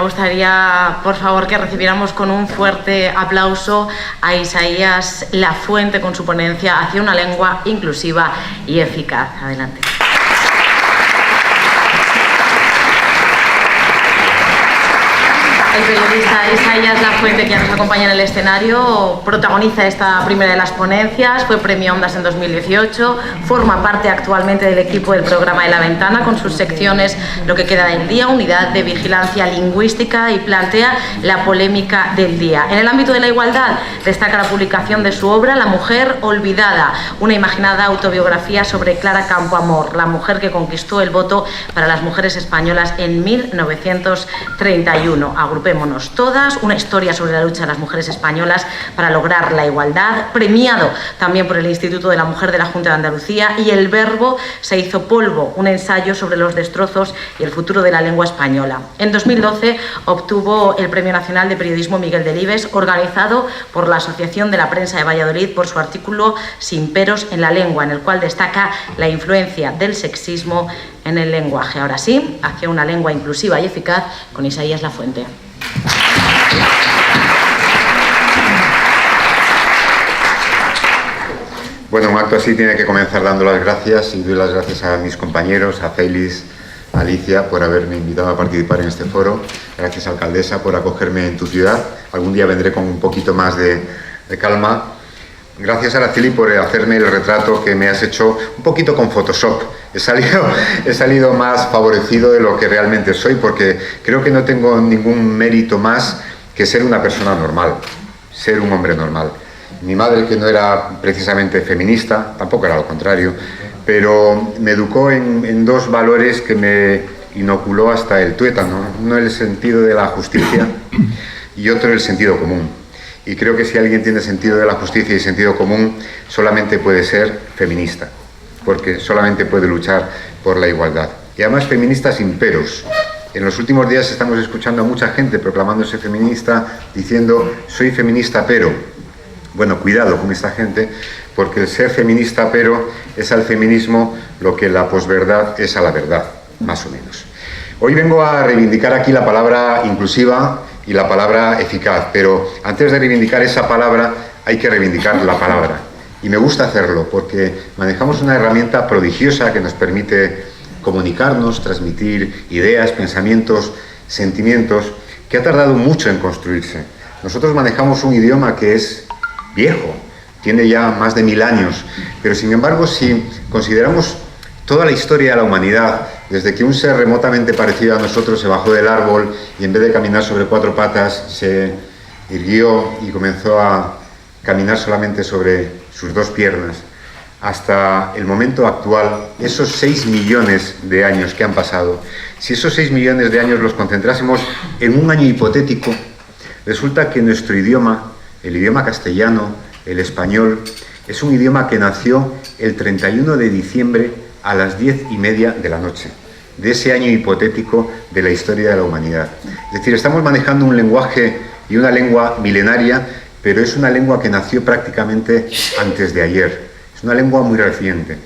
gustaría, por favor, que recibiéramos con un fuerte aplauso a Isaías Lafuente con su ponencia hacia una lengua inclusiva y eficaz. Adelante. El periodista Isaías Lafuente, que nos acompaña en el escenario, protagoniza esta primera de las ponencias, fue premio Ondas en 2018, forma parte actualmente del equipo del programa de La Ventana con sus secciones Lo que queda del día, Unidad de Vigilancia Lingüística, y plantea la polémica del día. En el ámbito de la igualdad destaca la publicación de su obra La mujer olvidada, una imaginada autobiografía sobre Clara Campoamor, la mujer que conquistó el voto para las mujeres españolas en 1931. Agrupémonos todas, una historia sobre la lucha de las mujeres españolas para lograr la igualdad, premiado también por el Instituto de la Mujer de la Junta de Andalucía, y El verbo se hizo polvo, un ensayo sobre los destrozos y el futuro de la lengua española. En 2012 obtuvo el Premio Nacional de Periodismo Miguel Delibes, organizado por la Asociación de la Prensa de Valladolid por su artículo Sin peros en la lengua, en el cual destaca la influencia del sexismo en el lenguaje. Ahora sí, hacia una lengua inclusiva y eficaz, con Isaías Lafuente. Bueno, un acto así tiene que comenzar dando las gracias, y doy las gracias a mis compañeros, a Félix, a Alicia, por haberme invitado a participar en este foro. Gracias, alcaldesa, por acogerme en tu ciudad. Algún día vendré con un poquito más de calma. Gracias, Araceli, por hacerme el retrato que me has hecho un poquito con Photoshop. He salido más favorecido de lo que realmente soy, porque creo que no tengo ningún mérito más que ser una persona normal, ser un hombre normal. Mi madre, que no era precisamente feminista, tampoco era lo contrario, pero me educó en dos valores que me inoculó hasta el tuétano. Uno el sentido de la justicia y otro el sentido común. Y creo que si alguien tiene sentido de la justicia y sentido común, solamente puede ser feminista, porque solamente puede luchar por la igualdad. Y además feminista sin peros. En los últimos días estamos escuchando a mucha gente proclamándose feminista, diciendo soy feminista pero. Bueno, cuidado con esta gente, porque el ser feminista pero es al feminismo lo que la posverdad es a la verdad, más o menos. Hoy vengo a reivindicar aquí la palabra inclusiva y la palabra eficaz, pero antes de reivindicar esa palabra hay que reivindicar la palabra. Y me gusta hacerlo porque manejamos una herramienta prodigiosa que nos permite comunicarnos, transmitir ideas, pensamientos, sentimientos, que ha tardado mucho en construirse. Nosotros manejamos un idioma que es viejo, tiene ya más de 1000 años, pero sin embargo, si consideramos toda la historia de la humanidad, desde que un ser remotamente parecido a nosotros se bajó del árbol y en vez de caminar sobre 4 patas se irguió y comenzó a caminar solamente sobre sus 2 piernas, hasta el momento actual, esos 6 millones de años que han pasado, si esos 6 millones de años los concentrásemos en un año hipotético, resulta que nuestro idioma, el idioma castellano, el español, es un idioma que nació el 31 de diciembre a las 10:30 de la noche, de ese año hipotético de la historia de la humanidad. Es decir, estamos manejando un lenguaje y una lengua milenaria, pero es una lengua que nació prácticamente antes de ayer. Es una lengua muy reciente.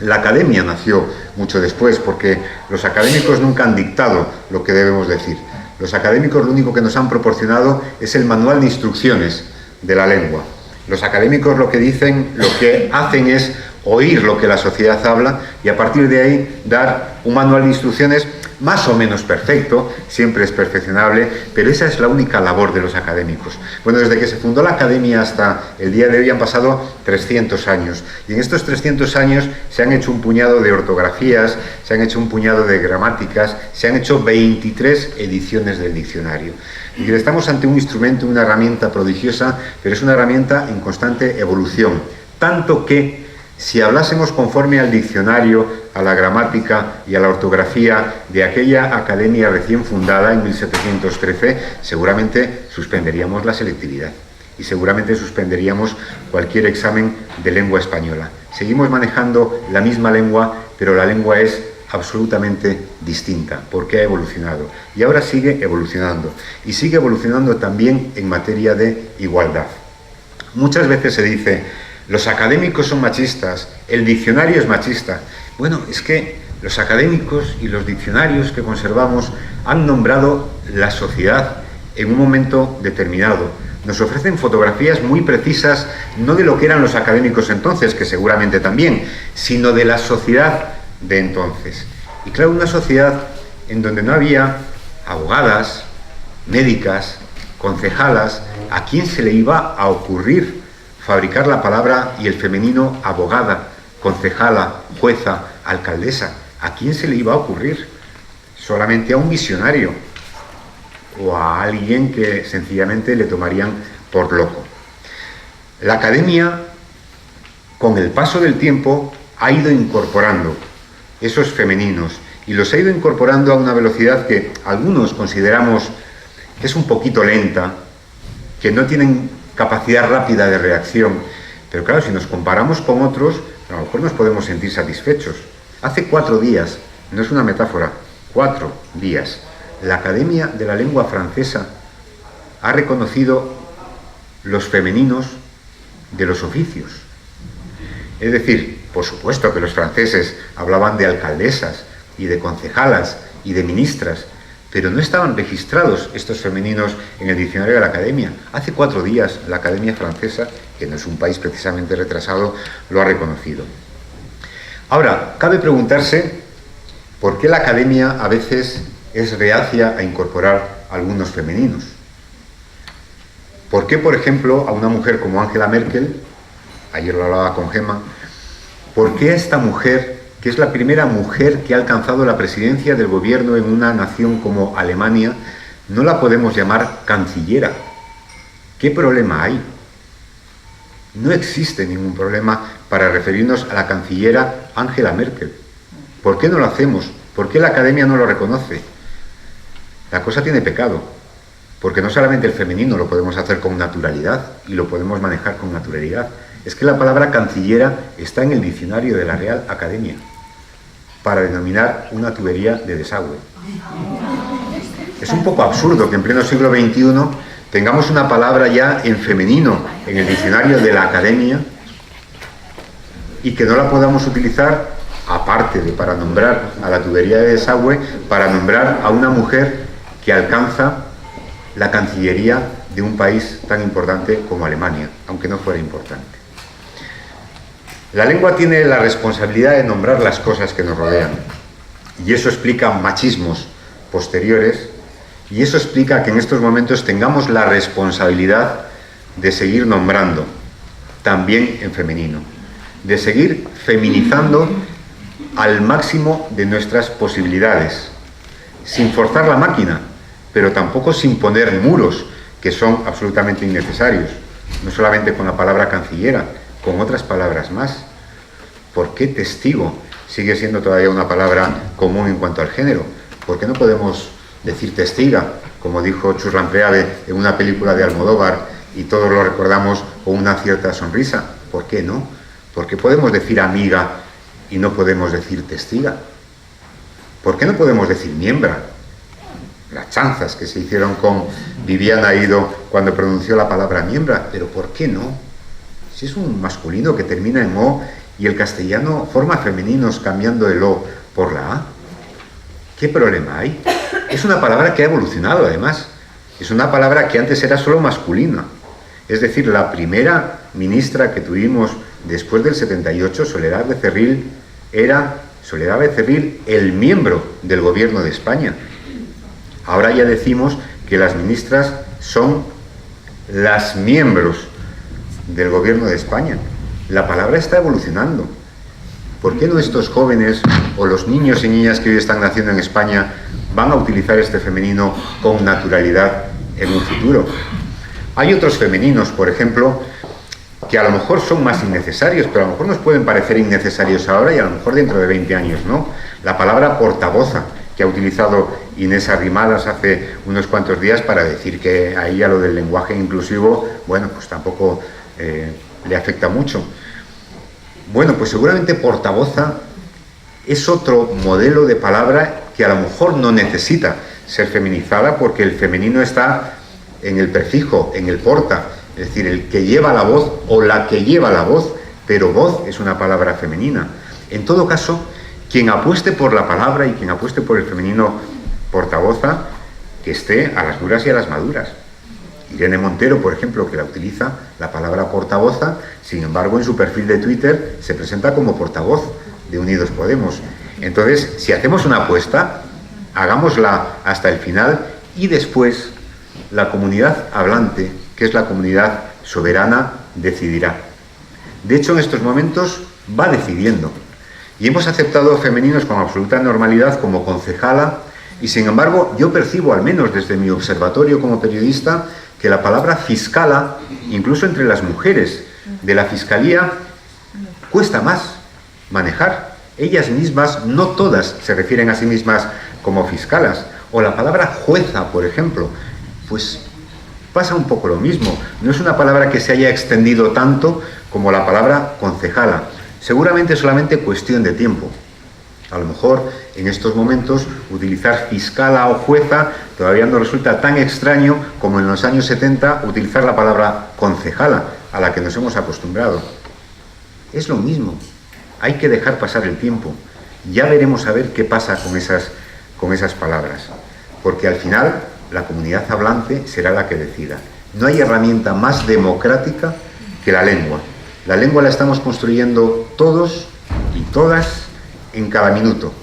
La academia nació mucho después, porque los académicos nunca han dictado lo que debemos decir. Los académicos lo único que nos han proporcionado es el manual de instrucciones de la lengua. Los académicos lo que dicen, lo que hacen es oír lo que la sociedad habla y a partir de ahí dar un manual de instrucciones más o menos perfecto, siempre es perfeccionable, pero esa es la única labor de los académicos. Bueno, desde que se fundó la academia hasta el día de hoy han pasado 300 años y en estos 300 años se han hecho un puñado de ortografías, se han hecho un puñado de gramáticas, se han hecho 23 ediciones del diccionario. Y estamos ante un instrumento, una herramienta prodigiosa, pero es una herramienta en constante evolución, tanto que si hablásemos conforme al diccionario, a la gramática y a la ortografía de aquella academia recién fundada en 1713, seguramente suspenderíamos la selectividad y seguramente suspenderíamos cualquier examen de lengua española. Seguimos manejando la misma lengua, pero la lengua es absolutamente distinta, porque ha evolucionado y ahora sigue evolucionando y sigue evolucionando también en materia de igualdad. Muchas veces se dice: los académicos son machistas, el diccionario es machista. Bueno, es que los académicos y los diccionarios que conservamos han nombrado la sociedad en un momento determinado. Nos ofrecen fotografías muy precisas, no de lo que eran los académicos entonces, que seguramente también, sino de la sociedad de entonces. Y claro, una sociedad en donde no había abogadas, médicas, concejalas. ¿A quién se le iba a ocurrir fabricar la palabra y el femenino abogada, concejala, jueza, alcaldesa? ¿A quién se le iba a ocurrir? Solamente a un visionario o a alguien que sencillamente le tomarían por loco. La academia, con el paso del tiempo, ha ido incorporando esos femeninos y los ha ido incorporando a una velocidad que algunos consideramos que es un poquito lenta, que no tienen capacidad rápida de reacción, pero claro, si nos comparamos con otros, a lo mejor nos podemos sentir satisfechos. Hace 4 días, no es una metáfora, 4 días, la Academia de la Lengua Francesa ha reconocido los femeninos de los oficios. Es decir, por supuesto que los franceses hablaban de alcaldesas y de concejalas y de ministras, pero no estaban registrados estos femeninos en el diccionario de la Academia. Hace 4 días la Academia Francesa, que no es un país precisamente retrasado, lo ha reconocido. Ahora, cabe preguntarse por qué la Academia a veces es reacia a incorporar algunos femeninos. ¿Por qué, por ejemplo, a una mujer como Angela Merkel, ayer lo hablaba con Gemma, por qué a esta mujer, que es la primera mujer que ha alcanzado la presidencia del gobierno en una nación como Alemania, no la podemos llamar cancillera? ¿Qué problema hay? No existe ningún problema para referirnos a la cancillera Angela Merkel. ¿Por qué no lo hacemos? ¿Por qué la Academia no lo reconoce? La cosa tiene pecado, porque no solamente el femenino lo podemos hacer con naturalidad y lo podemos manejar con naturalidad, es que la palabra cancillera está en el diccionario de la Real Academia para denominar una tubería de desagüe. Es un poco absurdo que en pleno siglo XXI tengamos una palabra ya en femenino en el diccionario de la Academia y que no la podamos utilizar, aparte de para nombrar a la tubería de desagüe, para nombrar a una mujer que alcanza la cancillería de un país tan importante como Alemania, aunque no fuera importante. La lengua tiene la responsabilidad de nombrar las cosas que nos rodean, y eso explica machismos posteriores, y eso explica que en estos momentos tengamos la responsabilidad de seguir nombrando, también en femenino, de seguir feminizando al máximo de nuestras posibilidades, sin forzar la máquina, pero tampoco sin poner muros que son absolutamente innecesarios, no solamente con la palabra cancillera, con otras palabras más. ¿Por qué testigo sigue siendo todavía una palabra común en cuanto al género? ¿Por qué no podemos decir testiga, como dijo Chus Lampreave en una película de Almodóvar y todos lo recordamos con una cierta sonrisa? ¿Por qué no? ¿Por qué podemos decir amiga y no podemos decir testiga? ¿Por qué no podemos decir miembra? Las chanzas que se hicieron con Viviana Ido cuando pronunció la palabra miembra, pero ¿por qué no? Si es un masculino que termina en O y el castellano forma femeninos cambiando el O por la A, ¿qué problema hay? Es una palabra que ha evolucionado además, es una palabra que antes era solo masculina, es decir, la primera ministra que tuvimos después del 78, Soledad Becerril, era Soledad Becerril el miembro del gobierno de España. Ahora ya decimos que las ministras son las miembros del gobierno de España. La palabra está evolucionando. ¿Por qué no estos jóvenes o los niños y niñas que hoy están naciendo en España van a utilizar este femenino con naturalidad en un futuro? Hay otros femeninos, por ejemplo, que a lo mejor son más innecesarios, pero a lo mejor nos pueden parecer innecesarios ahora y a lo mejor dentro de 20 años, ¿no? La palabra portavoza, que ha utilizado Inés Arrimadas hace unos cuantos días para decir que a ella lo del lenguaje inclusivo, bueno, pues tampoco le afecta mucho. Bueno, pues seguramente portavoza es otro modelo de palabra que a lo mejor no necesita ser feminizada porque el femenino está en el prefijo, en el porta, es decir, el que lleva la voz o la que lleva la voz, pero voz es una palabra femenina. En todo caso, quien apueste por la palabra y quien apueste por el femenino portavoza que esté a las duras y a las maduras. Irene Montero, por ejemplo, que la utiliza la palabra portavoza, sin embargo, en su perfil de Twitter se presenta como portavoz de Unidos Podemos. Entonces, si hacemos una apuesta, hagámosla hasta el final y después la comunidad hablante, que es la comunidad soberana, decidirá. De hecho, en estos momentos va decidiendo. Y hemos aceptado femeninos con absoluta normalidad como concejala y, sin embargo, yo percibo, al menos desde mi observatorio como periodista, que la palabra fiscala, incluso entre las mujeres de la Fiscalía, cuesta más manejar. Ellas mismas, no todas se refieren a sí mismas como fiscalas. O la palabra jueza, por ejemplo, pues pasa un poco lo mismo. No es una palabra que se haya extendido tanto como la palabra concejala. Seguramente solamente cuestión de tiempo. A lo mejor en estos momentos utilizar fiscala o jueza todavía no resulta tan extraño como en los años 70 utilizar la palabra concejala, a la que nos hemos acostumbrado. Es lo mismo. Hay que dejar pasar el tiempo. Ya veremos a ver qué pasa con esas palabras. Porque al final la comunidad hablante será la que decida. No hay herramienta más democrática que la lengua. La lengua la estamos construyendo todos y todas en cada minuto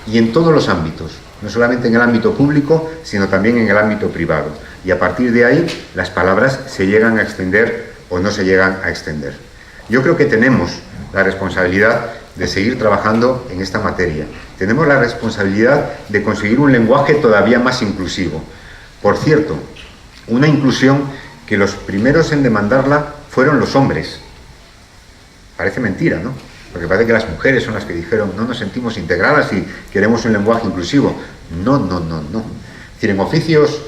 y en todos los ámbitos, no solamente en el ámbito público, sino también en el ámbito privado. Y a partir de ahí, las palabras se llegan a extender o no se llegan a extender. Yo creo que tenemos la responsabilidad de seguir trabajando en esta materia. Tenemos la responsabilidad de conseguir un lenguaje todavía más inclusivo. Por cierto, una inclusión que los primeros en demandarla fueron los hombres. Parece mentira, ¿no? Porque parece que las mujeres son las que dijeron no nos sentimos integradas y queremos un lenguaje inclusivo. No. Es decir, en oficios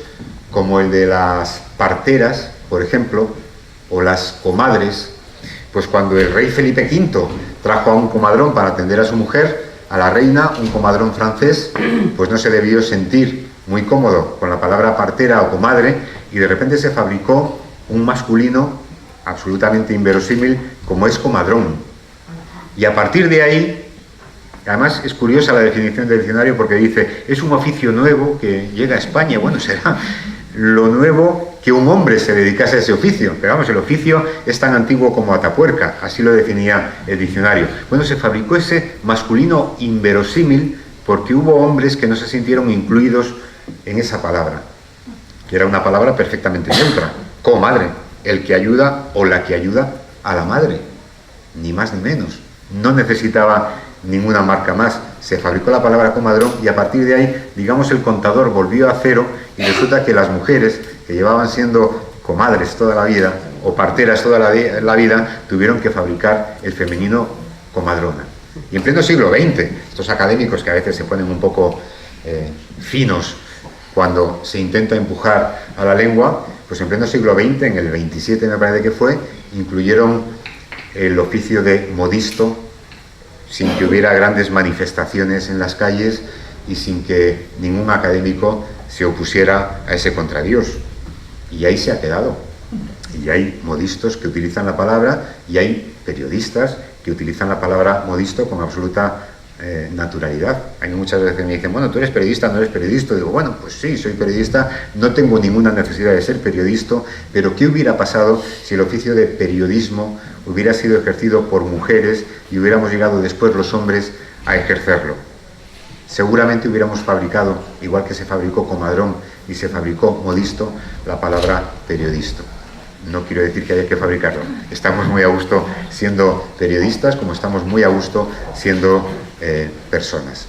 como el de las parteras, por ejemplo, o las comadres, pues cuando el rey Felipe V trajo a un comadrón para atender a su mujer, a la reina, un comadrón francés, pues no se debió sentir muy cómodo con la palabra partera o comadre y de repente se fabricó un masculino absolutamente inverosímil como es comadrón. Y a partir de ahí, además es curiosa la definición del diccionario porque dice, es un oficio nuevo que llega a España. Bueno, será lo nuevo que un hombre se dedicase a ese oficio. Pero vamos, el oficio es tan antiguo como Atapuerca, así lo definía el diccionario. Bueno, se fabricó ese masculino inverosímil porque hubo hombres que no se sintieron incluidos en esa palabra, que era una palabra perfectamente neutra, comadre, el que ayuda o la que ayuda a la madre, ni más ni menos. No necesitaba ninguna marca más. Se fabricó la palabra comadrón y a partir de ahí, digamos, el contador volvió a cero y resulta que las mujeres que llevaban siendo comadres toda la vida o parteras toda la vida tuvieron que fabricar el femenino comadrona. Y en pleno siglo XX, estos académicos que a veces se ponen un poco finos cuando se intenta empujar a la lengua, pues en pleno siglo XX, en el 27 me parece que fue, incluyeron el oficio de modisto sin que hubiera grandes manifestaciones en las calles y sin que ningún académico se opusiera a ese contradios. Y ahí se ha quedado. Y hay modistos que utilizan la palabra y hay periodistas que utilizan la palabra modisto con absoluta naturalidad. Hay muchas veces que me dicen, bueno, tú eres periodista, no eres periodista. Y digo, bueno, pues sí, soy periodista, no tengo ninguna necesidad de ser periodista, pero ¿qué hubiera pasado si el oficio de periodismo hubiera sido ejercido por mujeres y hubiéramos llegado después los hombres a ejercerlo? Seguramente hubiéramos fabricado, igual que se fabricó comadrón y se fabricó modisto, la palabra periodista. No quiero decir que haya que fabricarlo. Estamos muy a gusto siendo periodistas, como estamos muy a gusto siendo personas.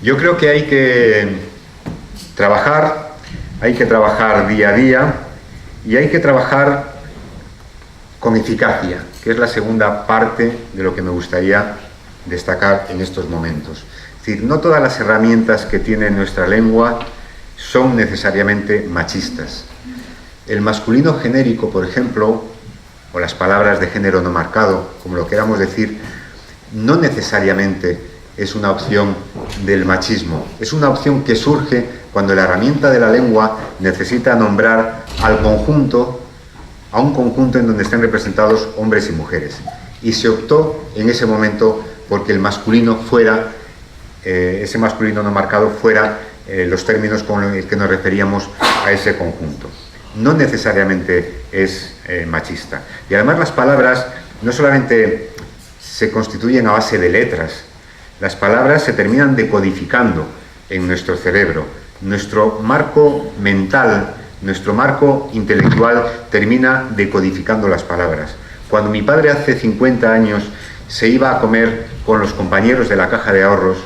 Yo creo que hay que trabajar día a día y hay que trabajar con eficacia, que es la segunda parte de lo que me gustaría destacar en estos momentos. Es decir, no todas las herramientas que tiene nuestra lengua son necesariamente machistas. El masculino genérico, por ejemplo, o las palabras de género no marcado, como lo queramos decir, no necesariamente es una opción del machismo. Es una opción que surge cuando la herramienta de la lengua necesita nombrar al conjunto, a un conjunto en donde estén representados hombres y mujeres. Y se optó en ese momento porque el masculino fuera, ese masculino no marcado fuera los términos con los que nos referíamos a ese conjunto. No necesariamente es machista. Y además las palabras no solamente se constituyen a base de letras, las palabras se terminan decodificando en nuestro cerebro. Nuestro marco mental, nuestro marco intelectual termina decodificando las palabras. Cuando mi padre hace 50 años se iba a comer con los compañeros de la caja de ahorros,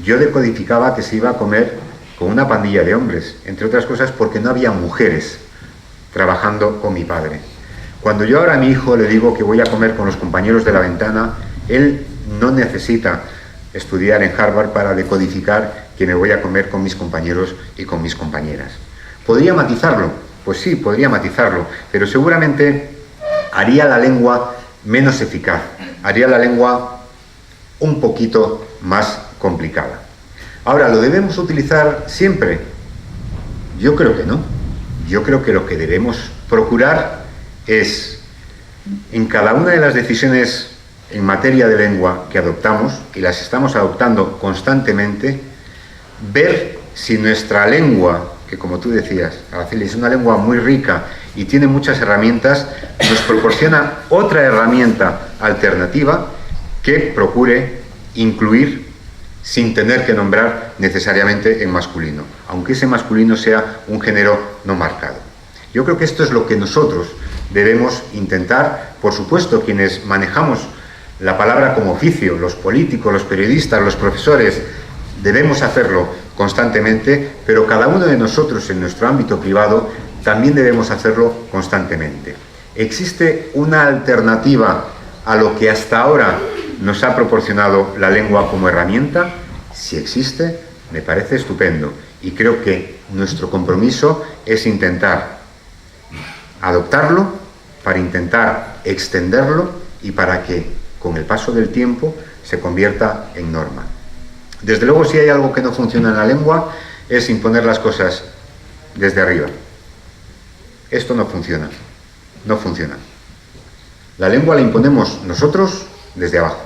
yo decodificaba que se iba a comer con una pandilla de hombres, entre otras cosas porque no había mujeres trabajando con mi padre. Cuando yo ahora a mi hijo le digo que voy a comer con los compañeros de la ventana, él no necesita estudiar en Harvard para decodificar que me voy a comer con mis compañeros y con mis compañeras. ¿Podría matizarlo? Pues sí, podría matizarlo, pero seguramente haría la lengua menos eficaz, haría la lengua un poquito más complicada. Ahora, ¿lo debemos utilizar siempre? Yo creo que no. Yo creo que lo que debemos procurar es, en cada una de las decisiones en materia de lengua que adoptamos, y las estamos adoptando constantemente, ver si nuestra lengua, que como tú decías, Araceli, es una lengua muy rica y tiene muchas herramientas, nos proporciona otra herramienta alternativa que procure incluir sin tener que nombrar necesariamente en masculino, aunque ese masculino sea un género no marcado. Yo creo que esto es lo que nosotros debemos intentar, por supuesto, quienes manejamos la palabra como oficio, los políticos, los periodistas, los profesores, debemos hacerlo constantemente, pero cada uno de nosotros en nuestro ámbito privado también debemos hacerlo constantemente. ¿Existe una alternativa a lo que hasta ahora nos ha proporcionado la lengua como herramienta? Si existe, me parece estupendo, y creo que nuestro compromiso es intentar adoptarlo, para intentar extenderlo y para que con el paso del tiempo se convierta en norma. Desde luego, si hay algo que no funciona en la lengua, es imponer las cosas desde arriba. Esto no funciona, no funciona. La lengua la imponemos nosotros desde abajo.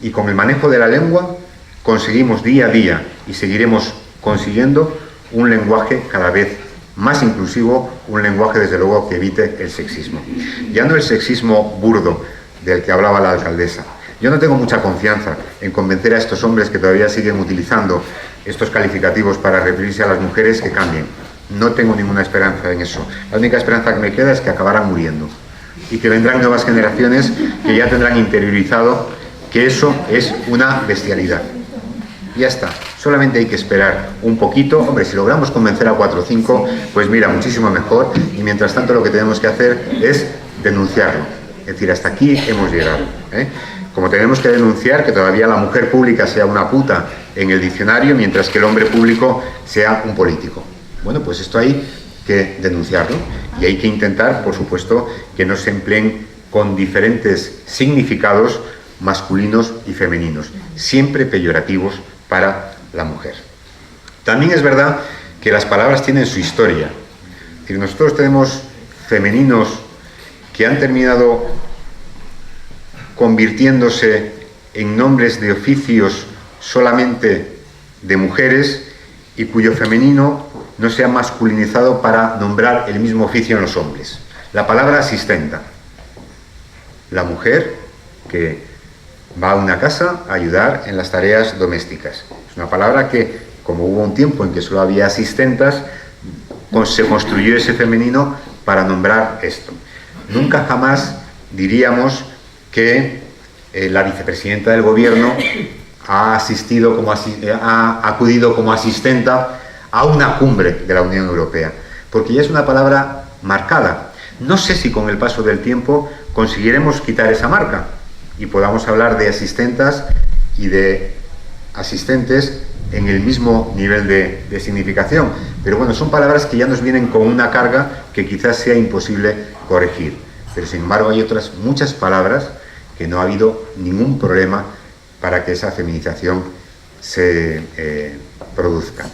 Y con el manejo de la lengua conseguimos día a día, y seguiremos consiguiendo, un lenguaje cada vez más inclusivo, un lenguaje desde luego que evite el sexismo. Ya no el sexismo burdo del que hablaba la alcaldesa. Yo no tengo mucha confianza en convencer a estos hombres que todavía siguen utilizando estos calificativos para referirse a las mujeres que cambien. No tengo ninguna esperanza en eso. La única esperanza que me queda es que acabarán muriendo y que vendrán nuevas generaciones que ya tendrán interiorizado que eso es una bestialidad. Ya está, solamente hay que esperar un poquito. Hombre, si logramos convencer a 4 o 5, pues mira, muchísimo mejor, y mientras tanto lo que tenemos que hacer es denunciarlo, es decir, hasta aquí hemos llegado, Como tenemos que denunciar que todavía la mujer pública sea una puta en el diccionario, mientras que el hombre público sea un político. Bueno, pues esto hay que denunciarlo, y hay que intentar, por supuesto, que no se empleen con diferentes significados masculinos y femeninos, siempre peyorativos para la mujer. También es verdad que las palabras tienen su historia. Es decir, nosotros tenemos femeninos que han terminado convirtiéndose en nombres de oficios solamente de mujeres, y cuyo femenino no se ha masculinizado para nombrar el mismo oficio en los hombres. La palabra asistenta. La mujer que va a una casa a ayudar en las tareas domésticas. Es una palabra que, como hubo un tiempo en que solo había asistentas, se construyó ese femenino para nombrar esto. Nunca jamás diríamos que la vicepresidenta del gobierno ha acudido como asistenta a una cumbre de la Unión Europea, porque ya es una palabra marcada. No sé si con el paso del tiempo conseguiremos quitar esa marca y podamos hablar de asistentas y de asistentes en el mismo nivel de significación. Pero bueno, son palabras que ya nos vienen con una carga que quizás sea imposible corregir. Pero sin embargo hay otras muchas palabras que no ha habido ningún problema para que esa feminización se produzca.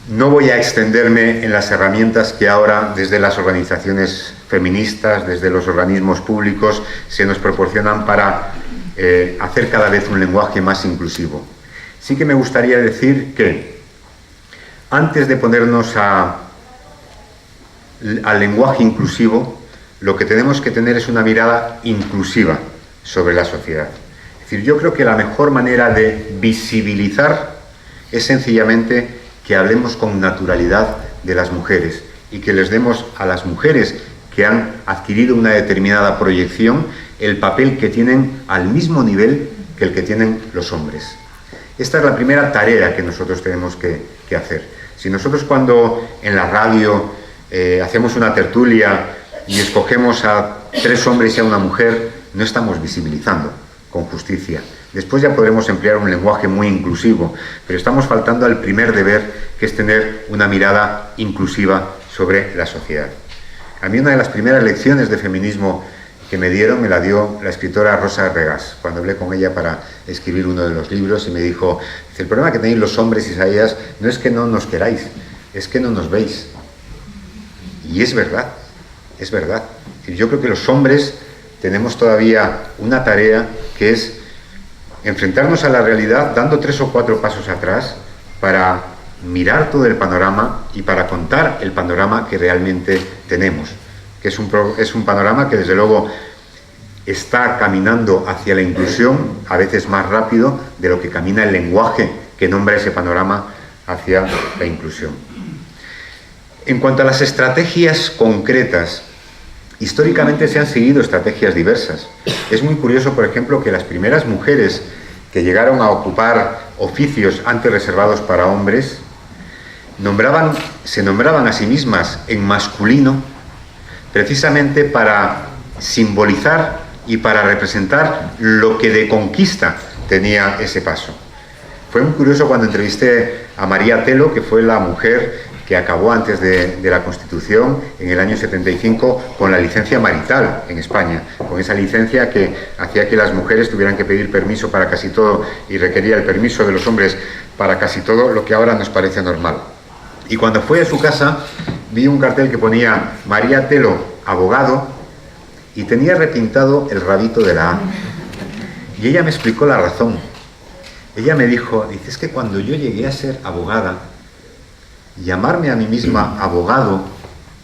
No voy a extenderme en las herramientas que ahora desde las organizaciones feministas, desde los organismos públicos, se nos proporcionan para hacer cada vez un lenguaje más inclusivo. sí que me gustaría decir que antes de ponernos al lenguaje inclusivo, lo que tenemos que tener es una mirada inclusiva sobre la sociedad. Es decir, yo creo que la mejor manera de visibilizar es sencillamente que hablemos con naturalidad de las mujeres y que les demos a las mujeres que han adquirido una determinada proyección el papel que tienen al mismo nivel que el que tienen los hombres. Esta es la primera tarea que nosotros tenemos que hacer. Si nosotros cuando en la radio hacemos una tertulia y escogemos a 3 hombres y a una mujer, no estamos visibilizando con justicia. Después ya podremos emplear un lenguaje muy inclusivo, pero estamos faltando al primer deber, que es tener una mirada inclusiva sobre la sociedad. A mí una de las primeras lecciones de feminismo que me dieron, me la dio la escritora Rosa Regás, cuando hablé con ella para escribir uno de los libros, y me dijo, el problema que tenéis los hombres, Isaías, no es que no nos queráis, es que no nos veis. Y es verdad, es verdad. Yo creo que los hombres tenemos todavía una tarea, que es enfrentarnos a la realidad dando 3 o 4 pasos atrás para mirar todo el panorama y para contar el panorama que realmente tenemos, que es un panorama que desde luego está caminando hacia la inclusión a veces más rápido de lo que camina el lenguaje que nombra ese panorama hacia la inclusión. En cuanto a las estrategias concretas, históricamente se han seguido estrategias diversas. Es muy curioso, por ejemplo, que las primeras mujeres que llegaron a ocupar oficios antes reservados para hombres se nombraban a sí mismas en masculino precisamente para simbolizar y para representar lo que de conquista tenía ese paso. Fue muy curioso cuando entrevisté a María Telo, que fue la mujer que acabó antes de la Constitución, en el año 75, con la licencia marital en España, con esa licencia que hacía que las mujeres tuvieran que pedir permiso para casi todo y requería el permiso de los hombres para casi todo, lo que ahora nos parece normal. Y cuando fui a su casa, vi un cartel que ponía María Telo, abogado, y tenía repintado el rabito de la A. Y ella me explicó la razón. Ella me dijo, dice, es que cuando yo llegué a ser abogada, llamarme a mí misma abogado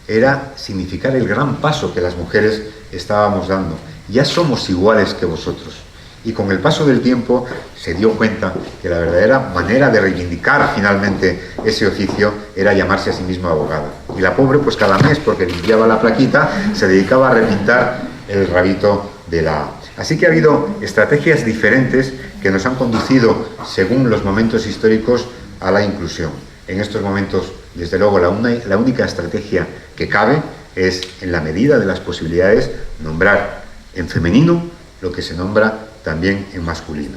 era significar el gran paso que las mujeres estábamos dando. Ya somos iguales que vosotros. Y con el paso del tiempo se dio cuenta que la verdadera manera de reivindicar finalmente ese oficio era llamarse a sí misma abogada. Y la pobre, pues cada mes, porque limpiaba la plaquita, se dedicaba a repintar el rabito de la A. Así que ha habido estrategias diferentes que nos han conducido, según los momentos históricos, a la inclusión. En estos momentos, desde luego, la única estrategia que cabe es, en la medida de las posibilidades, nombrar en femenino lo que se nombra también en masculino.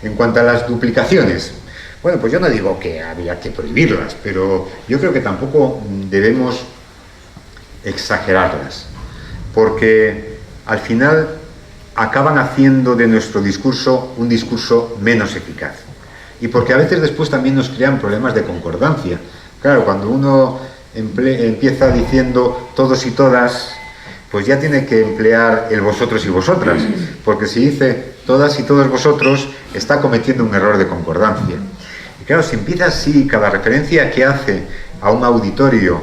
En cuanto a las duplicaciones, bueno, pues yo no digo que había que prohibirlas, pero yo creo que tampoco debemos exagerarlas, porque al final acaban haciendo de nuestro discurso un discurso menos eficaz. Y porque a veces después también nos crean problemas de concordancia. Claro, cuando uno empieza diciendo todos y todas, pues ya tiene que emplear el vosotros y vosotras, porque si dice todas y todos vosotros, está cometiendo un error de concordancia. Y claro, si empieza así, cada referencia que hace a un auditorio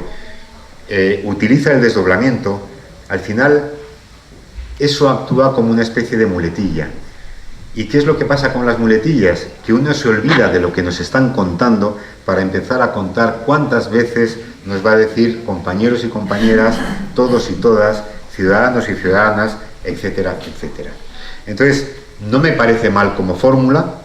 utiliza el desdoblamiento, al final eso actúa como una especie de muletilla. ¿Y qué es lo que pasa con las muletillas? Que uno se olvida de lo que nos están contando para empezar a contar cuántas veces nos va a decir compañeros y compañeras, todos y todas, ciudadanos y ciudadanas, etcétera, etcétera. Entonces, no me parece mal como fórmula,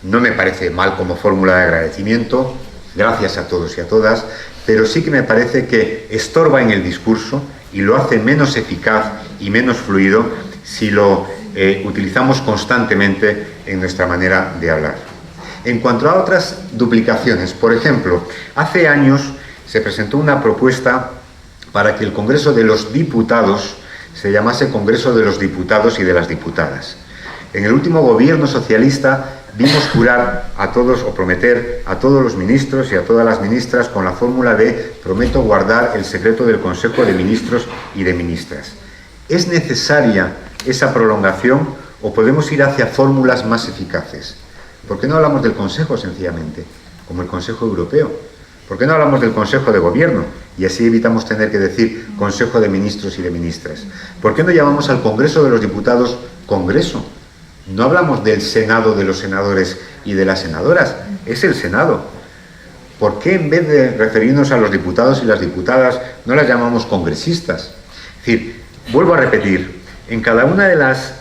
no me parece mal como fórmula de agradecimiento, gracias a todos y a todas, pero sí que me parece que estorba en el discurso y lo hace menos eficaz y menos fluido si lo utilizamos constantemente en nuestra manera de hablar. En cuanto a otras duplicaciones, por ejemplo, hace años se presentó una propuesta para que el Congreso de los Diputados se llamase Congreso de los Diputados y de las Diputadas. En el último gobierno socialista vimos jurar a todos o prometer a todos los ministros y a todas las ministras con la fórmula de prometo guardar el secreto del Consejo de Ministros y de Ministras. ¿Es necesaria esa prolongación o podemos ir hacia fórmulas más eficaces? ¿Por qué no hablamos del Consejo, sencillamente, como el Consejo Europeo? ¿Por qué no hablamos del Consejo de Gobierno? Y así evitamos tener que decir Consejo de Ministros y de Ministras. ¿Por qué no llamamos al Congreso de los Diputados Congreso? No hablamos del Senado de los senadores y de las senadoras, es el Senado. ¿Por qué en vez de referirnos a los diputados y las diputadas no las llamamos congresistas? Es decir, vuelvo a repetir, en cada una de las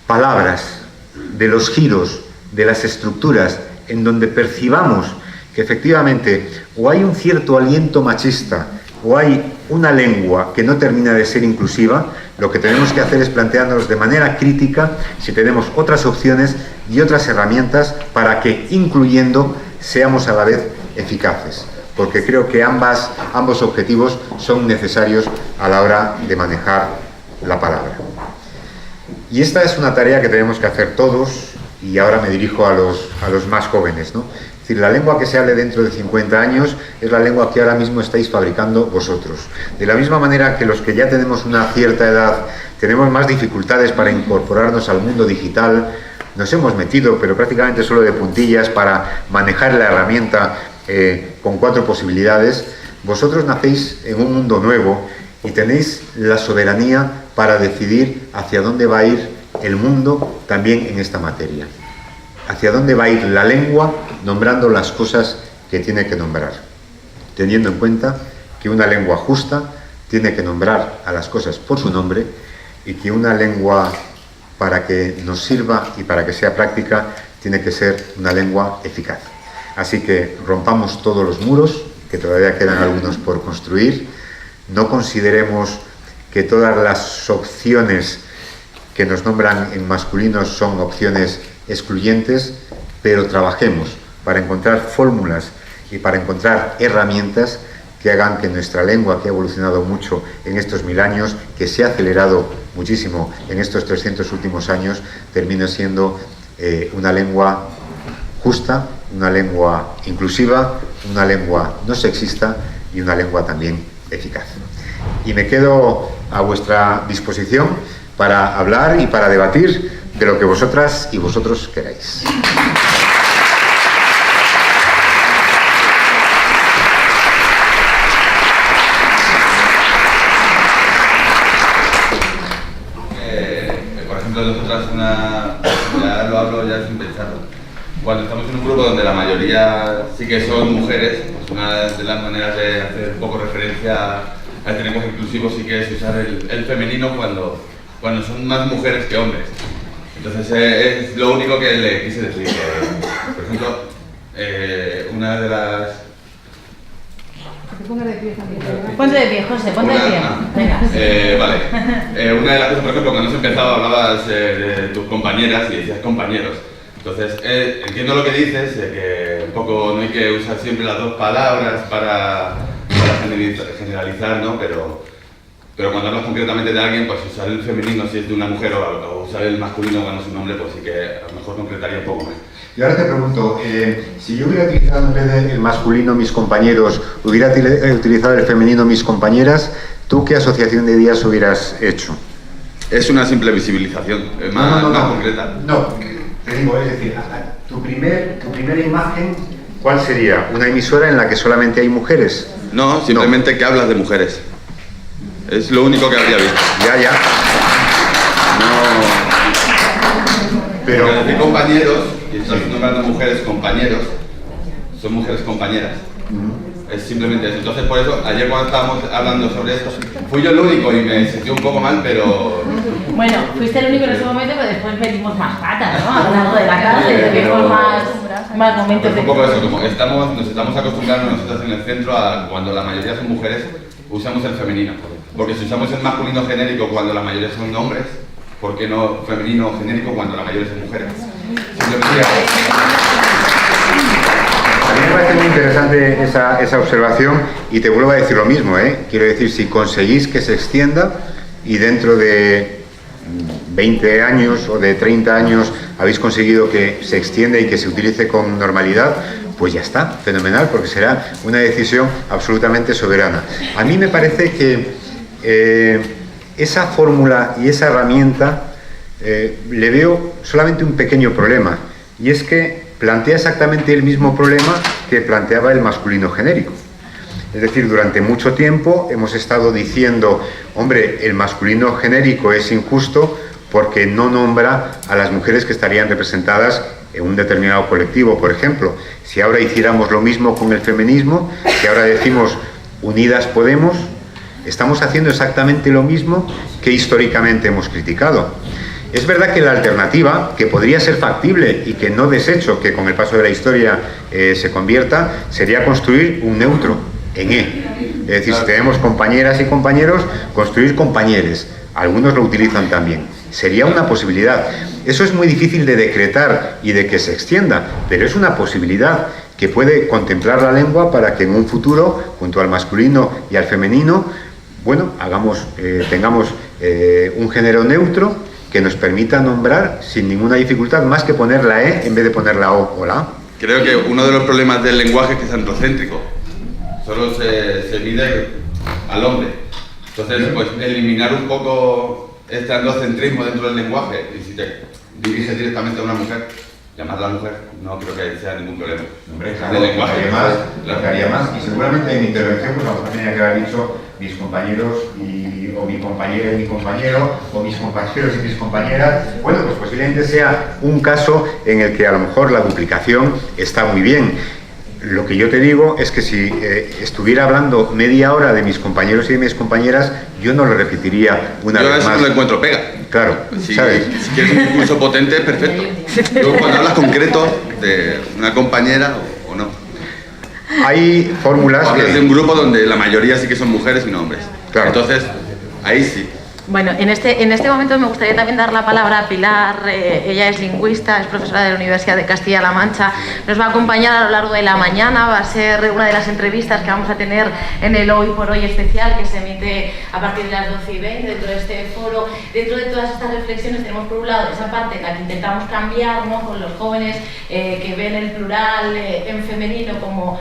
palabras, de los giros, de las estructuras, en donde percibamos que efectivamente o hay un cierto aliento machista o hay una lengua que no termina de ser inclusiva, lo que tenemos que hacer es plantearnos de manera crítica si tenemos otras opciones y otras herramientas para que, incluyendo, seamos a la vez eficaces, porque creo que ambos objetivos son necesarios a la hora de manejar la palabra. Y esta es una tarea que tenemos que hacer todos, y ahora me dirijo a los más jóvenes, ¿no? Es decir, la lengua que se hable dentro de 50 años es la lengua que ahora mismo estáis fabricando vosotros. De la misma manera que los que ya tenemos una cierta edad tenemos más dificultades para incorporarnos al mundo digital, nos hemos metido, pero prácticamente solo de puntillas, para manejar la herramienta con 4 posibilidades, vosotros nacéis en un mundo nuevo y tenéis la soberanía para decidir hacia dónde va a ir el mundo también en esta materia. Hacia dónde va a ir la lengua nombrando las cosas que tiene que nombrar, teniendo en cuenta que una lengua justa tiene que nombrar a las cosas por su nombre y que una lengua, para que nos sirva y para que sea práctica, tiene que ser una lengua eficaz. Así que rompamos todos los muros, que todavía quedan algunos por construir. No consideremos que todas las opciones que nos nombran en masculinos son opciones excluyentes, pero trabajemos para encontrar fórmulas y para encontrar herramientas que hagan que nuestra lengua, que ha evolucionado mucho en estos 1000 años, que se ha acelerado muchísimo en estos 300 últimos años, termine siendo una lengua justa, una lengua inclusiva, una lengua no sexista y una lengua también eficaz. Y me quedo a vuestra disposición para hablar y para debatir de lo que vosotras y vosotros queráis. Por ejemplo, nosotras ya lo hablo ya sin pensarlo. Cuando estamos en un grupo donde la mayoría sí que son mujeres, pues una de las maneras de hacer un poco referencia a este lenguaje inclusivo sí que es usar el femenino cuando son más mujeres que hombres. Entonces es lo único que le quise decir. Por ejemplo, una de las... Ponte de pie, José, ponte de pie. Venga. Vale. Una de las cosas, por ejemplo, cuando has empezado hablabas de tus compañeras y decías compañeros. Entonces, entiendo lo que dices, de que un poco no hay que usar siempre las dos palabras para generalizar, ¿no? Pero cuando hablas concretamente de alguien, pues usar el femenino si es de una mujer o usar el masculino cuando es un hombre, pues sí que a lo mejor concretaría un poco más. Y ahora te pregunto, si yo hubiera utilizado en vez del masculino mis compañeros, hubiera utilizado el femenino mis compañeras, ¿tú qué asociación de ideas hubieras hecho? Es una simple visibilización, más concreta. No, te digo, es decir, tu primera imagen, ¿cuál sería? ¿Una emisora en la que solamente hay mujeres? No, simplemente que hablas de mujeres. Es lo único que habría visto. Ya. No. Pero decir compañeros, y estás nombrando mujeres compañeros, son mujeres compañeras. Es simplemente eso. Entonces, por eso, ayer cuando estábamos hablando sobre esto, fui yo el único y me sentí un poco mal, pero... Bueno, fuiste el único en ese momento, pero después metimos más patas, ¿no? A lo largo de la clase, tuvimos más momentos de... un poco eso, como nos estamos acostumbrando nosotros en el centro a cuando la mayoría son mujeres, usamos el femenino. Porque si usamos el masculino genérico cuando la mayoría son hombres, ¿por qué no femenino genérico cuando la mayoría son mujeres? Simplemente... A mí me parece muy interesante esa observación y te vuelvo a decir lo mismo, Quiero decir, si conseguís que se extienda y dentro de 20 años o de 30 años habéis conseguido que se extienda y que se utilice con normalidad, pues ya está, fenomenal, porque será una decisión absolutamente soberana. A mí me parece que esa fórmula y esa herramienta le veo solamente un pequeño problema, y es que plantea exactamente el mismo problema que planteaba el masculino genérico. Es decir, durante mucho tiempo hemos estado diciendo, hombre, el masculino genérico es injusto porque no nombra a las mujeres que estarían representadas en un determinado colectivo, por ejemplo. Si ahora hiciéramos lo mismo con el feminismo, si ahora decimos unidas podemos, estamos haciendo exactamente lo mismo que históricamente hemos criticado. Es verdad que la alternativa, que podría ser factible y que no desecho que con el paso de la historia se convierta, sería construir un neutro en E. Es decir, si tenemos compañeras y compañeros, construir compañeres. Algunos lo utilizan también. Sería una posibilidad. Eso es muy difícil de decretar y de que se extienda, pero es una posibilidad que puede contemplar la lengua para que en un futuro, junto al masculino y al femenino, bueno, tengamos un género neutro que nos permita nombrar sin ninguna dificultad, más que poner la E en vez de poner la O o la A. Creo que uno de los problemas del lenguaje es que es androcéntrico. Solo se mide al hombre. Entonces, pues eliminar un poco este androcentrismo dentro del lenguaje, y si te diriges directamente a una mujer, llamarla mujer, no creo que sea ningún problema. Hombre, claro, lo que haría más, y seguramente en mi intervención pues vamos a tener que haber dicho mis compañeros o mi compañera y mi compañero, o mis compañeros y mis compañeras. Bueno, pues posiblemente sea un caso en el que a lo mejor la duplicación está muy bien. Lo que yo te digo es que si estuviera hablando media hora de mis compañeros y de mis compañeras, yo no lo repetiría una vez más. Yo eso no lo encuentro pega. Claro, ¿sabes? Si quieres un discurso potente, perfecto. Luego cuando hablas concreto de una compañera o no. Hay fórmulas hablas de un grupo donde la mayoría sí que son mujeres y no hombres. Claro. Entonces, ahí sí. Bueno, en este momento me gustaría también dar la palabra a Pilar. Ella es lingüista, es profesora de la Universidad de Castilla-La Mancha. Nos va a acompañar a lo largo de la mañana, va a ser una de las entrevistas que vamos a tener en el Hoy por Hoy especial, que se emite a partir de las 12:20 dentro de este foro. Dentro de todas estas reflexiones tenemos por un lado esa parte en la que intentamos cambiar, ¿no?, con los jóvenes que ven el plural en femenino como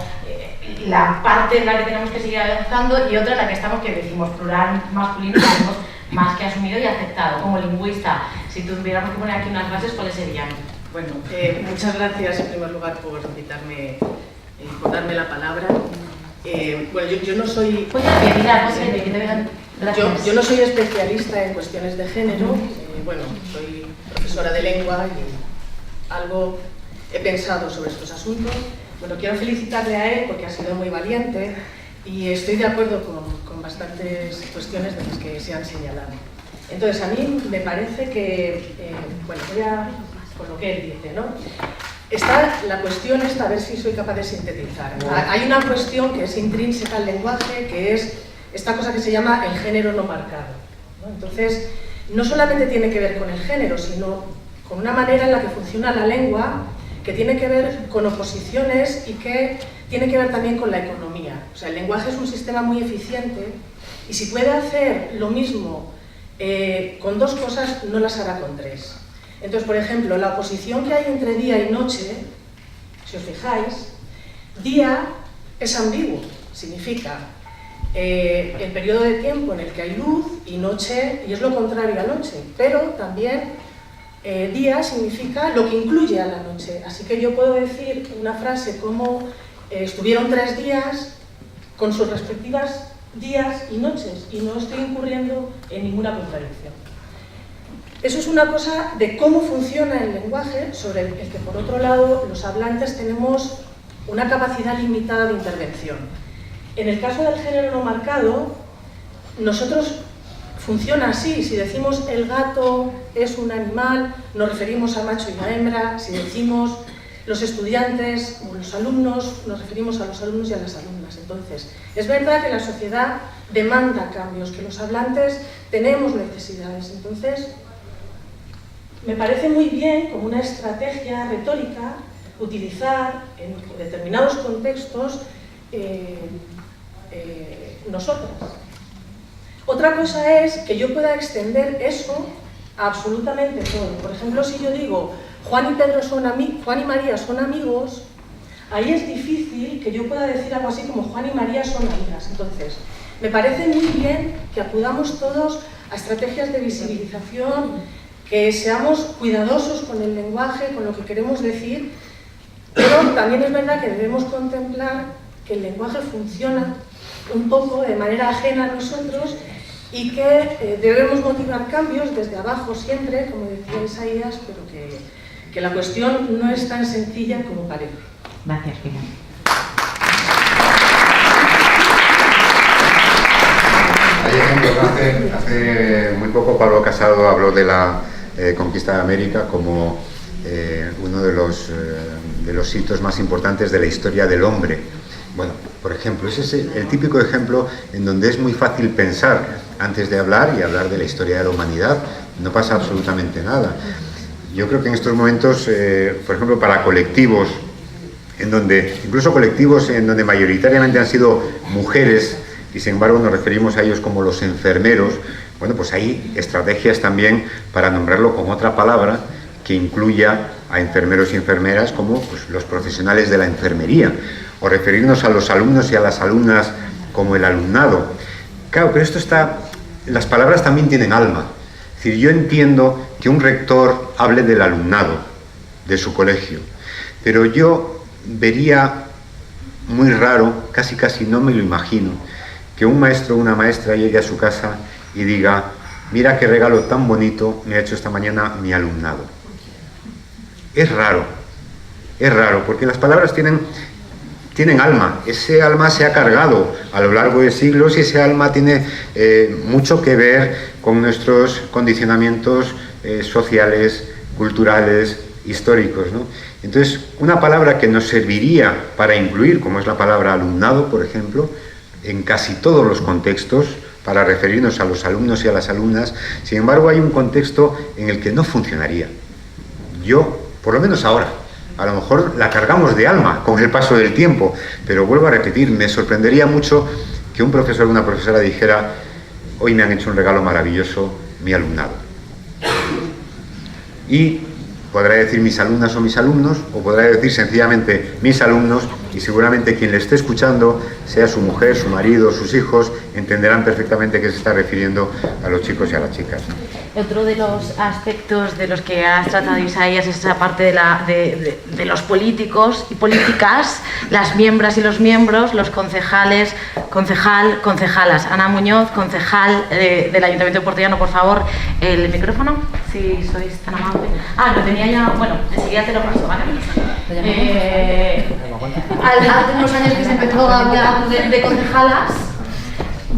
la parte en la que tenemos que seguir avanzando, y otra en la que estamos, que decimos plural masculino, que tenemos más que asumido y aceptado. Como lingüista, si tuviéramos que poner aquí unas bases, ¿cuáles serían? Bueno, muchas gracias en primer lugar por invitarme, por darme la palabra. Bueno, yo no soy... Yo no soy especialista en cuestiones de género. Bueno, soy profesora de lengua y algo he pensado sobre estos asuntos. Bueno, quiero felicitarle a él porque ha sido muy valiente y estoy de acuerdo con bastantes cuestiones de las que se han señalado. Entonces, a mí me parece que, bueno, voy a, por lo que él dice, ¿no? Está la cuestión esta, a ver si soy capaz de sintetizar. Hay una cuestión que es intrínseca al lenguaje, que es esta cosa que se llama el género no marcado, ¿no? Entonces, no solamente tiene que ver con el género, sino con una manera en la que funciona la lengua, que tiene que ver con oposiciones y que tiene que ver también con la economía. O sea, el lenguaje es un sistema muy eficiente y si puede hacer lo mismo con dos cosas, no las hará con tres. Entonces, por ejemplo, la oposición que hay entre día y noche, si os fijáis, día es ambiguo, significa el periodo de tiempo en el que hay luz, y noche, y es lo contrario a noche, pero también día significa lo que incluye a la noche. Así que yo puedo decir una frase como estuvieron 3 días con sus respectivas días y noches, y no estoy incurriendo en ninguna contradicción. Eso es una cosa de cómo funciona el lenguaje, sobre el que por otro lado los hablantes tenemos una capacidad limitada de intervención. En el caso del género no marcado, nosotros funciona así. Si decimos el gato es un animal, nos referimos a macho y a hembra. Si decimos los estudiantes o los alumnos, nos referimos a los alumnos y a las alumnas. Entonces, es verdad que la sociedad demanda cambios, que los hablantes tenemos necesidades. Entonces, me parece muy bien como una estrategia retórica utilizar en determinados contextos nosotras. Otra cosa es que yo pueda extender eso a absolutamente todo. Por ejemplo, si yo digo Juan y María son amigos, ahí es difícil que yo pueda decir algo así como Juan y María son amigas. Entonces, me parece muy bien que acudamos todos a estrategias de visibilización que seamos cuidadosos con el lenguaje, con lo que queremos decir, pero también es verdad que debemos contemplar que el lenguaje funciona un poco de manera ajena a nosotros y que debemos motivar cambios desde abajo siempre, como decía Isaías, pero que la cuestión no es tan sencilla como parece. Gracias, Pilar. Hay ejemplos. Hace muy poco Pablo Casado habló de la conquista de América como uno de los hitos más importantes de la historia del hombre. Bueno, por ejemplo, ese es el típico ejemplo en donde es muy fácil pensar antes de hablar y hablar de la historia de la humanidad. No pasa absolutamente nada. Yo creo que en estos momentos, por ejemplo, para colectivos, incluso colectivos en donde mayoritariamente han sido mujeres, y sin embargo nos referimos a ellos como los enfermeros, bueno, pues hay estrategias también para nombrarlo con otra palabra que incluya a enfermeros y enfermeras como pues, los profesionales de la enfermería, o referirnos a los alumnos y a las alumnas como el alumnado. Claro, pero las palabras también tienen alma. Es decir, yo entiendo que un rector hable del alumnado, de su colegio, pero yo vería muy raro, casi no me lo imagino, que un maestro o una maestra llegue a su casa y diga: mira qué regalo tan bonito me ha hecho esta mañana mi alumnado. Es raro, porque las palabras tienen alma. Ese alma se ha cargado a lo largo de siglos y ese alma tiene mucho que ver con nuestros condicionamientos sociales, culturales, históricos, ¿no? Entonces, una palabra que nos serviría para incluir, como es la palabra alumnado, por ejemplo, en casi todos los contextos, para referirnos a los alumnos y a las alumnas, sin embargo hay un contexto en el que no funcionaría. Yo, por lo menos ahora, a lo mejor la cargamos de alma con el paso del tiempo, pero vuelvo a repetir, me sorprendería mucho que un profesor o una profesora dijera: hoy me han hecho un regalo maravilloso mi alumnado. Y podrá decir mis alumnas o mis alumnos, o podrá decir sencillamente mis alumnos, y seguramente quien le esté escuchando, sea su mujer, su marido, sus hijos, entenderán perfectamente que se está refiriendo a los chicos y a las chicas. Otro de los aspectos de los que has tratado, Isaías, es esa parte de los políticos y políticas, las miembras y los miembros, los concejales, concejalas. Ana Muñoz, concejal del Ayuntamiento de Puertollano, por favor, el micrófono, si sois tan amables. Lo tenía ya, bueno, enseguida te lo paso, ¿vale? Hace unos años que se empezó a hablar de concejalas.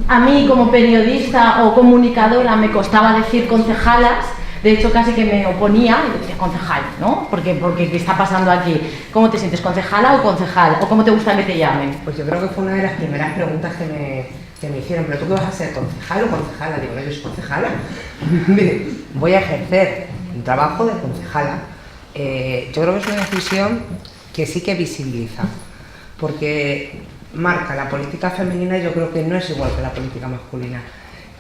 A mí, como periodista o comunicadora, me costaba decir concejalas. De hecho, casi que me oponía y decía concejal, ¿no? Porque ¿qué está pasando aquí? ¿Cómo te sientes, concejala o concejal? ¿O cómo te gusta que te llamen? Pues yo creo que fue una de las primeras preguntas que me hicieron. ¿Pero tú qué vas a ser, concejal o concejala? Digo, no, yo soy concejala. Voy a ejercer un trabajo de concejala. Yo creo que es una decisión que sí que visibiliza, porque marca la política femenina, y yo creo que no es igual que la política masculina.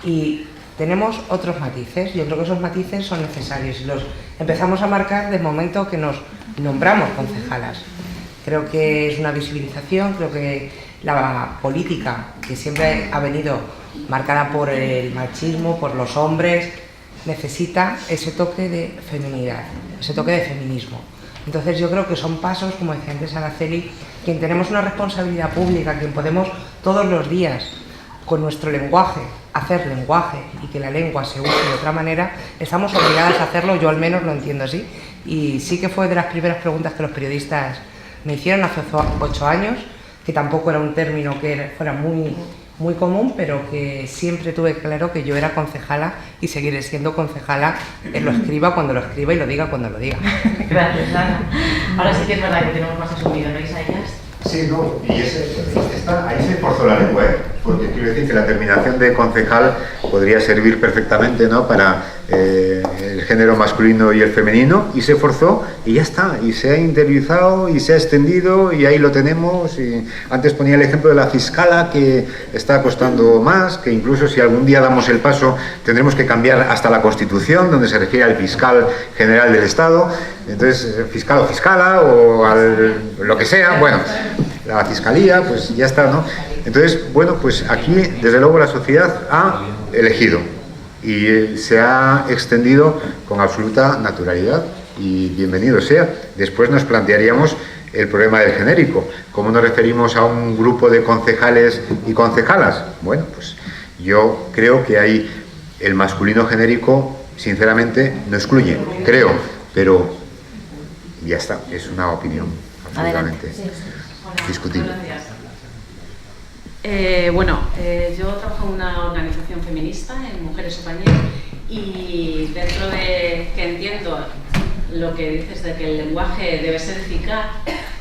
Y tenemos otros matices, yo creo que esos matices son necesarios y los empezamos a marcar desde el momento que nos nombramos concejalas. Creo que es una visibilización, creo que la política, que siempre ha venido marcada por el machismo, por los hombres, necesita ese toque de feminidad, ese toque de feminismo. Entonces yo creo que son pasos, como decía antes Araceli, quien tenemos una responsabilidad pública, quien podemos todos los días con nuestro lenguaje hacer lenguaje y que la lengua se use de otra manera, estamos obligadas a hacerlo. Yo al menos lo entiendo así, y sí que fue de las primeras preguntas que los periodistas me hicieron hace 8 años, que tampoco era un término que fuera muy común, pero que siempre tuve claro que yo era concejala y seguiré siendo concejala, lo escriba cuando lo escriba y lo diga cuando lo diga. Gracias, Ana. Ahora sí que es verdad que tenemos más asumido, ¿no, Isaías? Sí, no, y ahí se forzó la lengua, porque quiero decir que la terminación de concejal podría servir perfectamente, ¿no?, para el género masculino y el femenino, y se forzó y ya está, y se ha interiorizado y se ha extendido y ahí lo tenemos. Y antes ponía el ejemplo de la fiscala, que está costando más, que incluso si algún día damos el paso tendremos que cambiar hasta la Constitución, donde se refiere al fiscal general del Estado. Entonces, fiscal o fiscala o lo que sea, bueno, la fiscalía, pues ya está, ¿no? Entonces, bueno, pues aquí desde luego la sociedad ha elegido y se ha extendido con absoluta naturalidad y bienvenido sea. Después nos plantearíamos el problema del genérico. ¿Cómo nos referimos a un grupo de concejales y concejalas? Bueno, pues yo creo que hay el masculino genérico, sinceramente, no excluye, creo, pero ya está, es una opinión absolutamente discutible. Yo trabajo en una organización feminista, en Mujeres Españolas, y dentro de que entiendo lo que dices de que el lenguaje debe ser eficaz,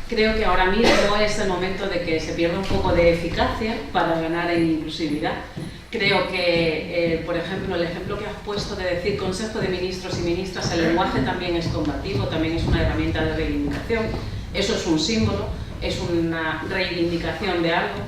creo que ahora mismo es el momento de que se pierda un poco de eficacia para ganar en inclusividad. Creo que, por ejemplo, el ejemplo que has puesto de decir Consejo de Ministros y Ministras, el lenguaje también es combativo, también es una herramienta de reivindicación. Eso es un símbolo, es una reivindicación de algo.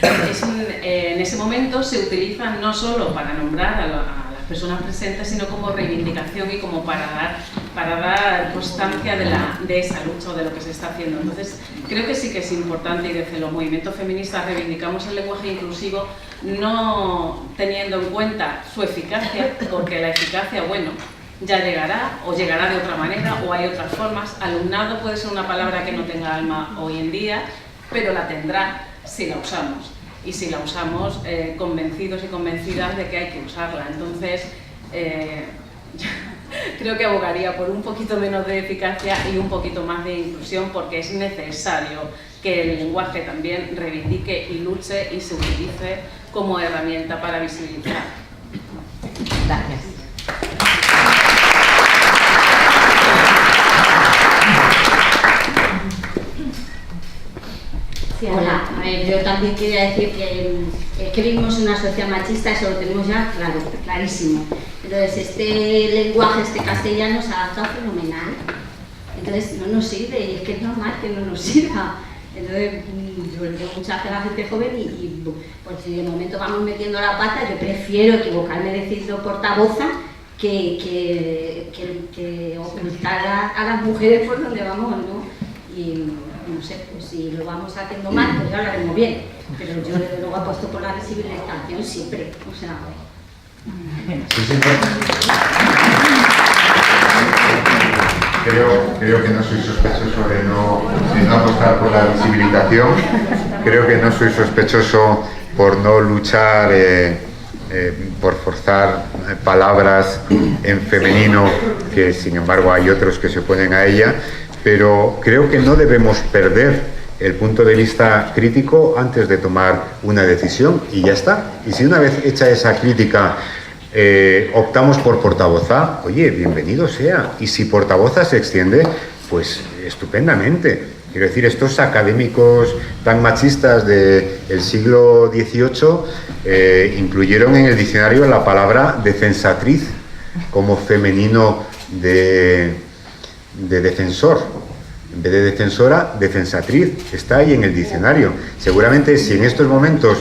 En ese momento se utiliza no solo para nombrar a las personas presentes, sino como reivindicación y como para dar constancia de esa lucha o de lo que se está haciendo. Entonces, creo que sí que es importante, y desde los movimientos feministas reivindicamos el lenguaje inclusivo, no teniendo en cuenta su eficacia, porque la eficacia, bueno, ya llegará, o llegará de otra manera, o hay otras formas. Alumnado puede ser una palabra que no tenga alma hoy en día, pero la tendrá si la usamos. Y si la usamos convencidos y convencidas de que hay que usarla. Entonces, creo que abogaría por un poquito menos de eficacia y un poquito más de inclusión, porque es necesario que el lenguaje también reivindique y luche y se utilice como herramienta para visibilizar. Gracias. Sí, hola, yo también quería decir que vivimos en una sociedad machista, eso lo tenemos ya clarísimo. Entonces, este lenguaje, este castellano se ha adaptado fenomenal. Entonces, no nos sirve, y es que es normal que no nos sirva. Entonces, yo le tengo mucha fe a la gente joven y pues, si de momento vamos metiendo la pata, yo prefiero equivocarme diciendo portavoza que ocultar a las mujeres por donde vamos, ¿no? Y no sé, pues si lo vamos haciendo mal, pues ya lo haremos bien. Pero yo desde luego apuesto por la visibilización siempre. O sea, Creo que no soy sospechoso de no apostar por la visibilización. Creo que no soy sospechoso por no luchar, por forzar palabras en femenino, que sin embargo hay otros que se oponen a ella. Pero creo que no debemos perder el punto de vista crítico antes de tomar una decisión y ya está. Y si una vez hecha esa crítica optamos por portavoza, oye, bienvenido sea. Y si portavoza se extiende, pues estupendamente. Quiero decir, estos académicos tan machistas del siglo XVIII incluyeron en el diccionario la palabra defensatriz como femenino de defensor. En vez de defensora, defensatriz, está ahí en el diccionario. Seguramente si en estos momentos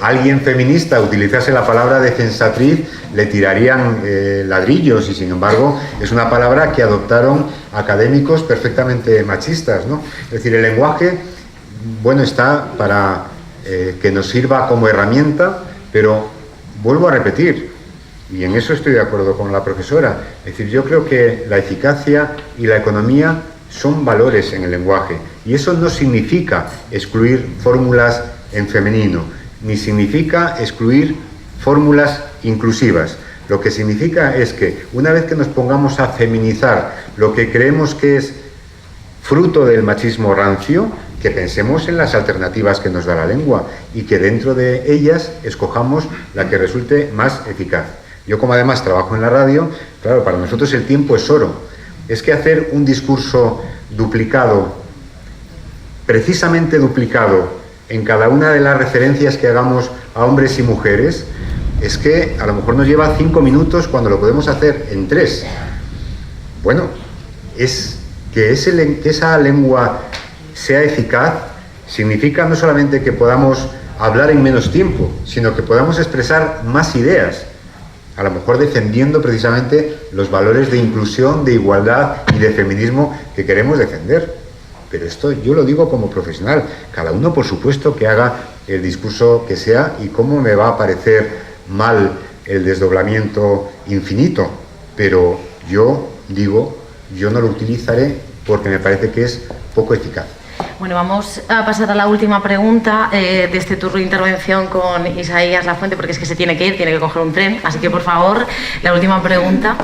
alguien feminista utilizase la palabra defensatriz, le tirarían ladrillos, y sin embargo es una palabra que adoptaron académicos perfectamente machistas, ¿no? Es decir, el lenguaje, bueno, está para que nos sirva como herramienta, pero vuelvo a repetir, y en eso estoy de acuerdo con la profesora, es decir, yo creo que la eficacia y la economía son valores en el lenguaje, y eso no significa excluir fórmulas en femenino, ni significa excluir fórmulas inclusivas. Lo que significa es que una vez que nos pongamos a feminizar lo que creemos que es fruto del machismo rancio, que pensemos en las alternativas que nos da la lengua y que dentro de ellas escojamos la que resulte más eficaz. Yo, como además trabajo en la radio, claro, para nosotros el tiempo es oro. Es que hacer un discurso duplicado, precisamente duplicado, en cada una de las referencias que hagamos a hombres y mujeres, es que a lo mejor nos lleva 5 minutos cuando lo podemos hacer en 3. Bueno, es que esa lengua sea eficaz, significa no solamente que podamos hablar en menos tiempo, sino que podamos expresar más ideas, a lo mejor defendiendo precisamente los valores de inclusión, de igualdad y de feminismo que queremos defender. Pero esto yo lo digo como profesional, cada uno por supuesto que haga el discurso que sea y cómo me va a parecer mal el desdoblamiento infinito, pero yo digo, yo no lo utilizaré porque me parece que es poco eficaz. Bueno, vamos a pasar a la última pregunta de este turno de intervención con Isaías Lafuente, porque es que se tiene que ir, tiene que coger un tren, así que por favor, la última pregunta.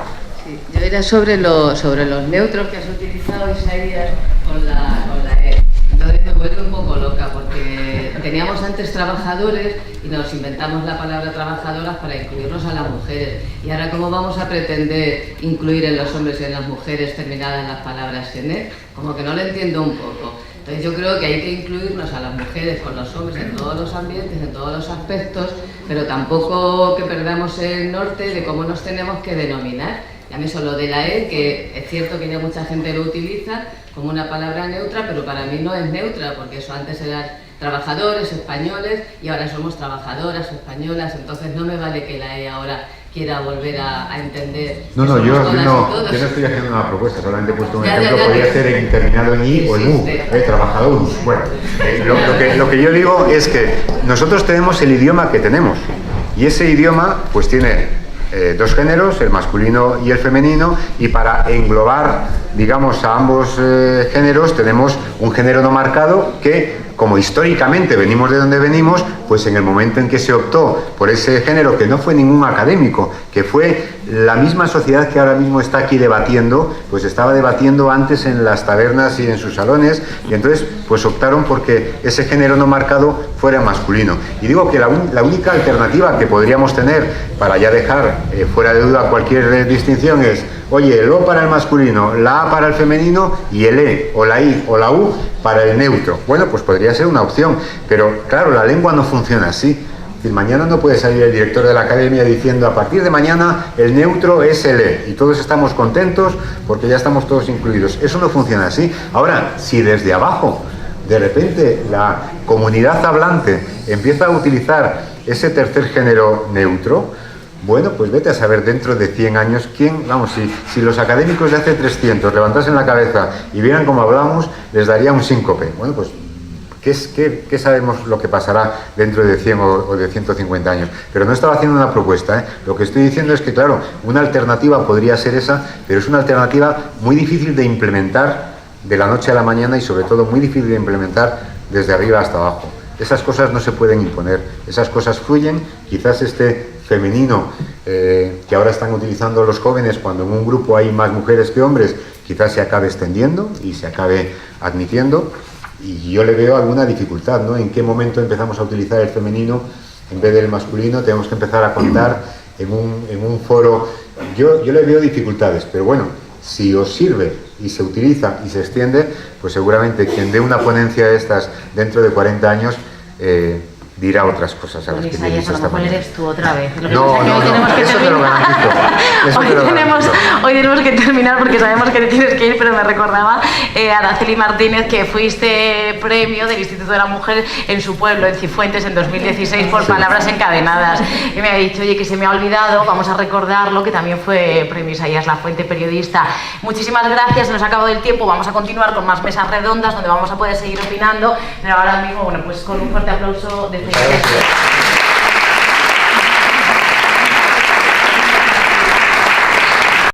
Sí, yo era sobre los neutros que has utilizado, Isaías, con la E. Entonces me vuelve un poco loca porque teníamos antes trabajadores y nos inventamos la palabra trabajadoras para incluirnos a las mujeres. Y ahora, ¿cómo vamos a pretender incluir en los hombres y en las mujeres terminadas las palabras en E? Como que no lo entiendo un poco. Entonces yo creo que hay que incluirnos a las mujeres con los hombres en todos los ambientes, en todos los aspectos, pero tampoco que perdamos el norte de cómo nos tenemos que denominar. Ya me solo de la E, que es cierto que ya mucha gente lo utiliza como una palabra neutra, pero para mí no es neutra, porque eso antes eran trabajadores, españoles, y ahora somos trabajadoras, españolas, entonces no me vale que la E ahora quiera volver a entender. No, yo no estoy haciendo una propuesta, solamente he puesto un ejemplo, podría ser terminado en I o en U, trabajadores. Bueno, lo que yo digo es que nosotros tenemos el idioma que tenemos, y ese idioma pues tiene dos géneros, el masculino y el femenino, y para englobar, digamos, a ambos géneros tenemos un género no marcado que, como históricamente venimos de donde venimos, pues en el momento en que se optó por ese género, que no fue ningún académico, que fue la misma sociedad que ahora mismo está aquí debatiendo, pues estaba debatiendo antes en las tabernas y en sus salones, y entonces pues optaron porque ese género no marcado fuera masculino. Y digo que la única alternativa que podríamos tener para ya dejar fuera de duda cualquier distinción es, oye, el O para el masculino, la A para el femenino y el E o la I o la U para el neutro. Bueno, pues podría ser una opción, pero claro, la lengua no funciona así. Es decir, mañana no puede salir el director de la academia diciendo a partir de mañana el neutro es el E y todos estamos contentos porque ya estamos todos incluidos. Eso no funciona así. Ahora, si desde abajo de repente la comunidad hablante empieza a utilizar ese tercer género neutro, bueno, pues vete a saber dentro de 100 años quién, vamos, si los académicos de hace 300 levantasen la cabeza y vieran cómo hablamos, les daría un síncope. Bueno, pues ¿qué sabemos lo que pasará dentro de 100 o de 150 años? Pero no estaba haciendo una propuesta, ¿eh? Lo que estoy diciendo es que, claro, una alternativa podría ser esa, pero es una alternativa muy difícil de implementar de la noche a la mañana y sobre todo muy difícil de implementar desde arriba hasta abajo. Esas cosas no se pueden imponer, esas cosas fluyen. Quizás este femenino que ahora están utilizando los jóvenes cuando en un grupo hay más mujeres que hombres, quizás se acabe extendiendo y se acabe admitiendo, y yo le veo alguna dificultad, ¿no? ¿En qué momento empezamos a utilizar el femenino en vez del masculino? Tenemos que empezar a contar en un foro. Yo le veo dificultades, pero bueno, si os sirve y se utiliza y se extiende, pues seguramente quien dé una ponencia de estas dentro de 40 años dirá otras cosas a las que me dicho esta mañana. Eres tú otra vez. No, eso te lo garantizo. Hoy tenemos que terminar porque sabemos que te tienes que ir, pero me recordaba Araceli Martínez que fuiste premio del Instituto de la Mujer en su pueblo, en Cifuentes, en 2016 por Palabras Encadenadas. Y me ha dicho, oye, que se me ha olvidado, vamos a recordarlo, que también fue premio Isaías Lafuente, periodista. Muchísimas gracias, se nos ha acabado el tiempo, vamos a continuar con más mesas redondas donde vamos a poder seguir opinando, pero ahora mismo, bueno, pues con un fuerte aplauso de